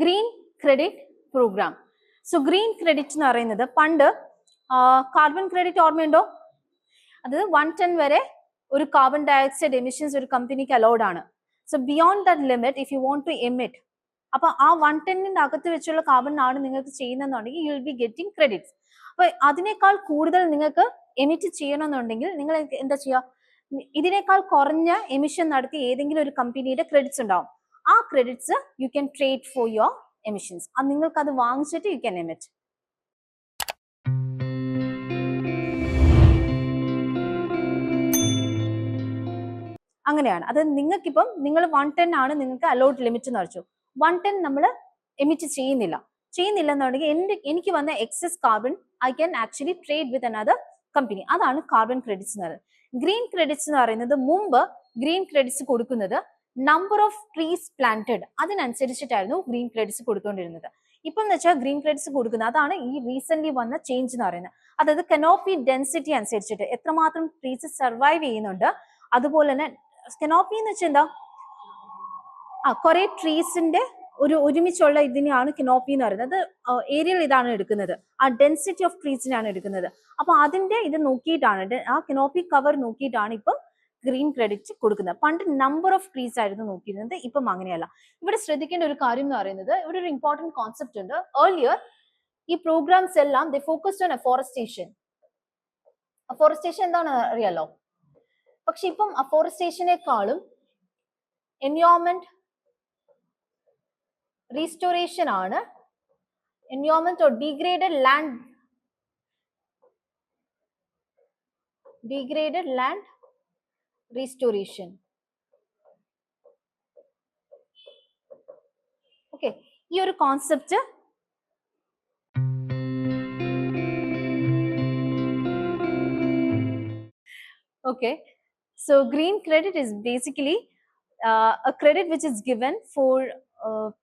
Green credit program. So green credit എന്ന് പറയുന്നത് പണ്ട് കാർബൺ ക്രെഡിറ്റ് ഓർമ്മയുണ്ടോ? അത് 110 വരെ ഒരു കാർബൺ ഡയോക്സൈഡ് എമിഷൻസ് ഒരു കമ്പനിക്ക് അലൗഡ് ആണ്. So beyond that limit if you want to emit, അപ്പൊ ആ 110ന്റെ അകത്ത് വെച്ചുള്ള കാർബൺ ആണ് നിങ്ങൾക്ക് ചെയ്യുന്നതെന്നുണ്ടെങ്കിൽ you will be getting credits. അപ്പൊ അതിനേക്കാൾ കൂടുതൽ നിങ്ങൾക്ക് എമിറ്റ് ചെയ്യണമെന്നുണ്ടെങ്കിൽ നിങ്ങൾ എന്താ ചെയ്യുക? ഇതിനേക്കാൾ കുറഞ്ഞ എമിഷൻ നടത്തി ഏതെങ്കിലും ഒരു കമ്പനിയുടെ ക്രെഡിറ്റ്സ് ഉണ്ടാവും. ആ credits you can trade for your emissions. നിങ്ങൾക്ക് അത് വാങ്ങിച്ചിട്ട് യു ക്യാൻ എമിറ്റ്. അങ്ങനെയാണ് അത്. നിങ്ങൾക്കിപ്പം നിങ്ങൾ 110 ആണ് നിങ്ങൾക്ക് അലൗഡ് ലിമിറ്റ് എന്ന് വെച്ചു. 110 നമ്മൾ എമിറ്റ് ചെയ്യുന്നില്ലെന്നുണ്ടെങ്കിൽ എനിക്ക് വന്ന excess carbon I can actually trade with another company. അതാണ് കാർബൺ ക്രെഡിറ്റ്സ് എന്ന് പറയുന്നത്. ഗ്രീൻ ക്രെഡിറ്റ്സ് എന്ന് പറയുന്നത് മുമ്പ് ഗ്രീൻ ക്രെഡിറ്റ്സ് കൊടുക്കുന്നത് നമ്പർ ഓഫ് ട്രീസ് പ്ലാന്റഡ് അതിനനുസരിച്ചിട്ടായിരുന്നു ഗ്രീൻ ക്രെഡിറ്റ്സ് കൊടുത്തുകൊണ്ടിരുന്നത്. ഇപ്പം എന്ന് വെച്ചാൽ ഗ്രീൻ ക്രെഡിറ്റ്സ് കൊടുക്കുന്നത് അതാണ് ഈ റീസെന്റ് വന്ന ചേഞ്ച് എന്ന് പറയുന്നത്. അതായത് കനോപ്പി ഡെൻസിറ്റി അനുസരിച്ചിട്ട് എത്രമാത്രം ട്രീസ് സർവൈവ് ചെയ്യുന്നുണ്ട്, അതുപോലെ തന്നെ കനോപ്പി എന്ന് വെച്ചാൽ എന്താ, കുറെ ട്രീസിന്റെ ഒരുമിച്ചുള്ള ഇതിനെയാണ് കനോപ്പി എന്ന് പറയുന്നത്. ഏരിയൽ ഇതാണ് എടുക്കുന്നത്, ആ ഡെൻസിറ്റി ഓഫ് ട്രീസിനാണ് എടുക്കുന്നത്. അപ്പൊ അതിന്റെ ഇത് നോക്കിയിട്ടാണ്, ആ കനോപ്പി കവർ നോക്കിയിട്ടാണ് ഇപ്പം ഗ്രീൻ ക്രെഡിറ്റ് കൊടുക്കുന്നത്. പണ്ട് നമ്പർ ഓഫ് ട്രീസ് ആയിരുന്നു നോക്കിയിരുന്നത്, ഇപ്പം അങ്ങനെയല്ല. ഇവിടെ ശ്രദ്ധിക്കേണ്ട ഒരു കാര്യം എന്ന് പറയുന്നത്, ഇവിടെ ഒരു ഇമ്പോർട്ടന്റ് കോൺസെപ്റ്റ് ഉണ്ട്. ഏർലിയർ ഈ പ്രോഗ്രാംസ് എല്ലാം ദേ ഫോക്കസ്ഡ് ഓൺ അഫോറസ്റ്റേഷൻ. അഫോറസ്റ്റേഷൻ എന്താണെന്ന് അറിയാലോ. പക്ഷെ ഇപ്പം അഫോറസ്റ്റേഷനേക്കാളും എൻവയോൺമെന്റ് റീസ്റ്റോറേഷൻ ആണ്. Environment or degraded land restoration. Okay, ഈ ഒരു concept okay. So green credit is basically a credit which is given for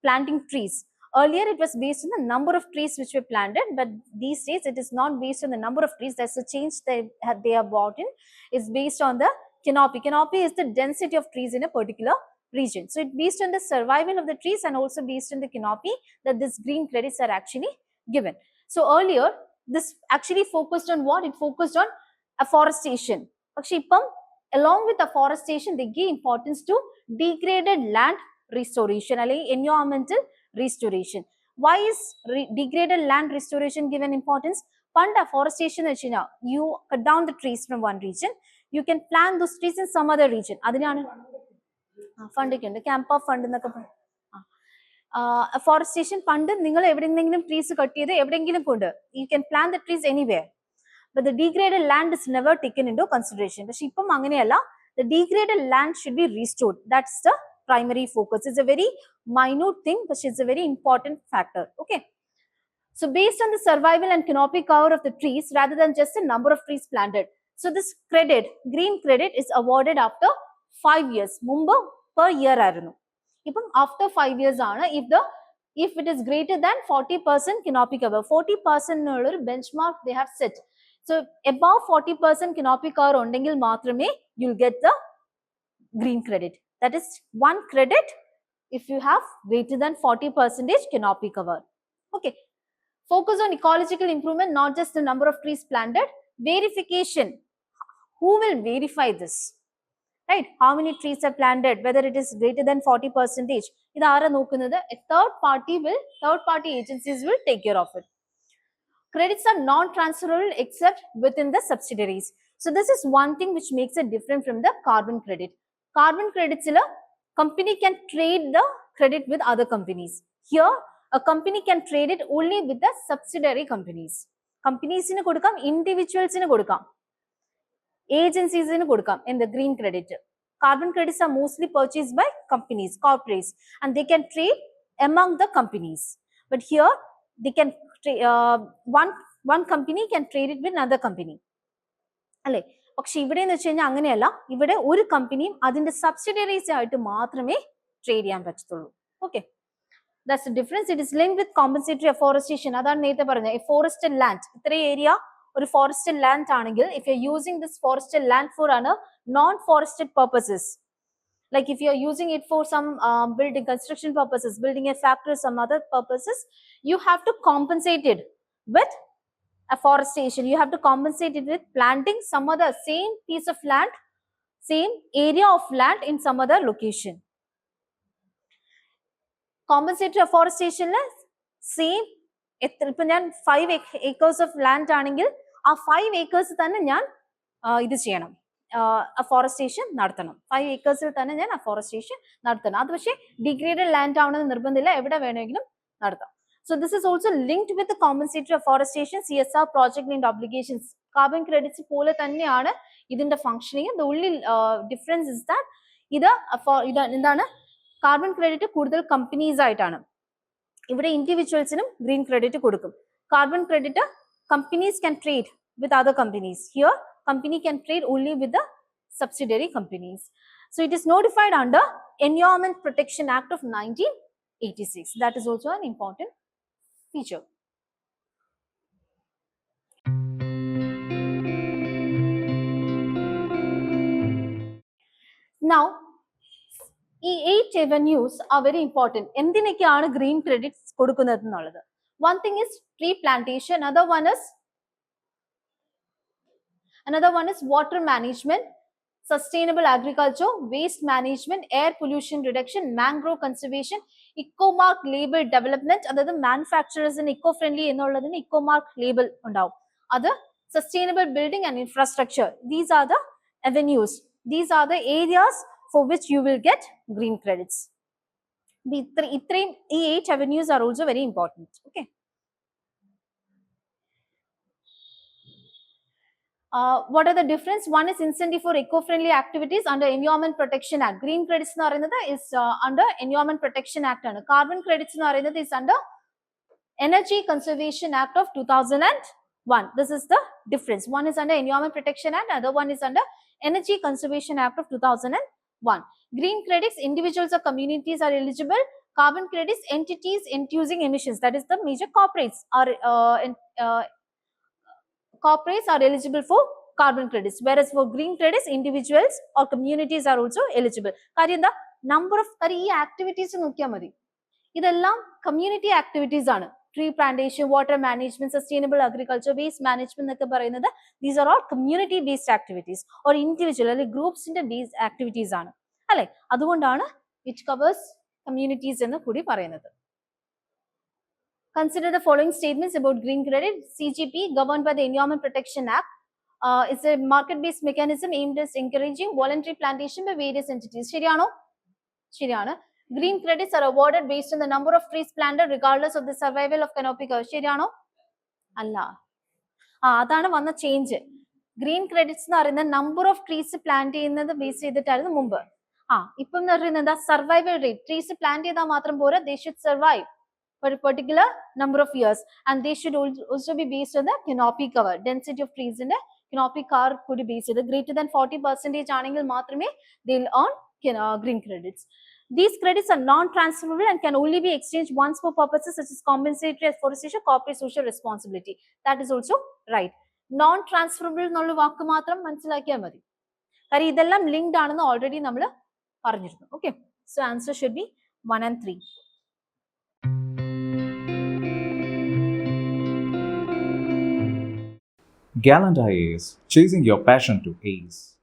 planting trees. Earlier it was based on the number of trees which were planted, but these days it is not based on the number of trees. That's a change that they are brought in. It's based on the canopy. Canopy is the density of trees in a particular region. So it's based on the survival of the trees and also based on the canopy that this green credits are actually given. So earlier this actually focused on what? It focused on afforestation. പക്ഷെ ഇപ്പം along with afforestation they give importance to degraded land restoration അല്ലെങ്കിൽ environmental restoration. Why is degraded land restoration given importance? Pand afforestation എന്ന് വെച്ച് കഴിഞ്ഞാൽ you cut down the trees from one region, you can plant those trees in some other region. അതിനാണ് ഫണ്ടൊക്കെ ഉണ്ട്, camp of fund എന്നൊക്കെ. Afforestation പണ്ട് നിങ്ങൾ എവിടെയെങ്കിലും trees cut ചെയ്ത് എവിടെയെങ്കിലും കൊണ്ട് you can plant the trees anywhere, but the degraded land is never taken into consideration. പക്ഷെ ഇപ്പം അങ്ങനെയല്ല. The degraded land should be restored. That's the primary focus. It's a very minute thing, but it's a very important factor. Okay. So based on the survival and canopy cover of the trees rather than just the number of trees planted. So this credit, green credit, is awarded after 5 years. Mumba per year ആയിരുന്നു. ഇപ്പം after 5 years ആണ് if it is greater than 40% canopy cover. 40% എന്നുള്ള ഒരു benchmark they have set. So above 40% canopy cover ഉണ്ടെങ്കിൽ മാത്രമേ you'll get the green credit. That is one credit if you have greater than 40% canopy cover. Okay. Focus on ecological improvement, not just the number of trees planted. Verification. Who will verify this? Right? How many trees are planted? Whether it is greater than 40%. ഇത് ആരാ നോക്കുന്നത്? A third party agencies will take care of it. Credits are non-transferable except within the subsidiaries. So this is one thing which makes it different from the carbon credit. Carbon credits a company can trade the credit with other companies. Here a company can trade it only with the subsidiary companies. Companies inu kodukam, individuals inu kodukam, agencies inu kodukam in the green credit. Carbon credits are mostly purchased by companies, corporates, and they can trade among the companies. But here they can one company can trade it with another company. അല്ലേ? പക്ഷെ ഇവിടെ എന്ന് വെച്ച് കഴിഞ്ഞാൽ അങ്ങനെയല്ല. ഇവിടെ ഒരു കമ്പനിയും അതിന്റെ സബ്സിഡിയറീസ് ആയിട്ട് മാത്രമേ ട്രേഡ് ചെയ്യാൻ പറ്റത്തുള്ളൂ. Okay, that's the difference. It is linked with compensatory afforestation. അതാണ് നേരത്തെ പറഞ്ഞത്. ഫോറസ്റ്റഡ് ലാൻഡ്, ഇത്രയും ഏരിയ ഒരു ഫോറസ്റ്റഡ് ലാൻഡ് ആണെങ്കിൽ if you using this forested land four non forested purposes, Like if you are using it for some building construction purposes, building a factory, some other purposes, you have to compensate it with afforestation. You have to compensate it with planting some other same piece of land, same area of land in some other location. Compensatory afforestation same ഇപ്പം ഞാൻ 5 acres of land ആണെങ്കിൽ ആ 5 acres തന്നെ ഞാൻ ഇത് ചെയ്യണം, afforestation നടത്തണം. 5 acres തന്നെ ഞാൻ അഫോറസ്റ്റേഷൻ നടത്തണം. അത് പക്ഷേ ഡിഗ്രേഡഡ് ലാൻഡ് ആവണമെന്ന് നിർബന്ധമില്ല, എവിടെ വേണമെങ്കിലും നടത്താം. So this is also linked with the compensatory afforestation, CSR project linked obligations. Carbon credits പോലെ തന്നെയാണ് ഇതിന്റെ functioning. The only difference is that ഇത് എന്താണ്, കാർബൺ ക്രെഡിറ്റ് കൂടുതൽ കമ്പനീസ് ആയിട്ടാണ്. ഇവിടെ ഇൻഡിവിജ്വൽസിനും ഗ്രീൻ ക്രെഡിറ്റ് കൊടുക്കും. Carbon credit companies can trade with other companies. Here company can trade only with the subsidiary companies. So it is notified under Environment Protection Act of 1986. That is also an important feature. Now, ഈ 8 avenues are very important. എന്തിനൊക്കെയാണ് green credits കൊടുക്കുന്നത് എന്നുള്ളത്. One thing is tree plantation, another one is water management, sustainable agriculture, waste management, air pollution reduction, mangrove conservation, eco-mark label development. അതായത് മാനുഫാക്ചറേഴ്സിന് eco friendly എന്നുള്ളതിന് eco-mark label ഉണ്ടാവും. അത് sustainable building and infrastructure. These are the avenues. These are the areas for which you will get green credits. These 8 avenues are also very important. Okay. What are the difference? One is incentive for eco-friendly activities under Environment Protection Act. Green credits is under Environment Protection Act. Carbon credits is under Energy Conservation Act of 2001. This is the difference. One is under Environment Protection Act, other one is under Energy Conservation Act of 2001. Green credits, individuals or communities are eligible. Carbon credits, entities inducing emissions, that is the major corporates are eligible for carbon credits, whereas for green credits, individuals or communities are also eligible. Karyam the number of activities nokkiya madi. Idellam community activities aanu. Tree plantation, water management, sustainable agriculture, waste management എന്നൊക്കെ പറയുന്നത്, these are all community based activities or individual അല്ലെങ്കിൽ ഗ്രൂപ്പ്സിന്റെ based activities ആണ് അല്ലേ. അതുകൊണ്ടാണ് which covers communities എന്ന് കൂടി പറയുന്നത്. Consider the following statements about green credit. CGP, governed by the Environment Protection Act, is a market-based mechanism aimed at encouraging voluntary plantation by various entities. ശരിയാണോ? ശരിയാണ്. Green credits are awarded based on the number of trees planted regardless of the survival of canopy cover. ശരിയാണോ? അല്ല. അതാണ് വന്ന change. Green credits എന്ന് പറയുന്നത് number of trees plant ചെയ്യുന്നത് base ചെയ്തിട്ടായിരുന്നു മുമ്പ്. ഇപ്പം എന്ന് പറയുന്നത് എന്താ, സർവൈവൽ റേറ്റ്. ട്രീസ് പ്ലാന്റ് ചെയ്താൽ മാത്രം പോരാ, they should survive for a particular number of years, and they should also be based on the canopy cover. Density of trees in the canopy cover could be based on greater than 40% ആണെങ്കിൽ മാത്രമേ they will earn green credits. These credits are non-transferable and can only be exchanged once for purposes such as compensatory afforestation, corporate social responsibility. That is also right. Non-transferable എന്നുള്ള വാക്ക് മാത്രം മനസ്സിലാക്കിയാൽ മതി. കാര്യം ഇതെല്ലാം linked ആണെന്ന് already നമ്മൾ പറഞ്ഞിരുന്നു. Okay, so answer should be 1 and 3. Gallant IAS, chasing your passion to ace.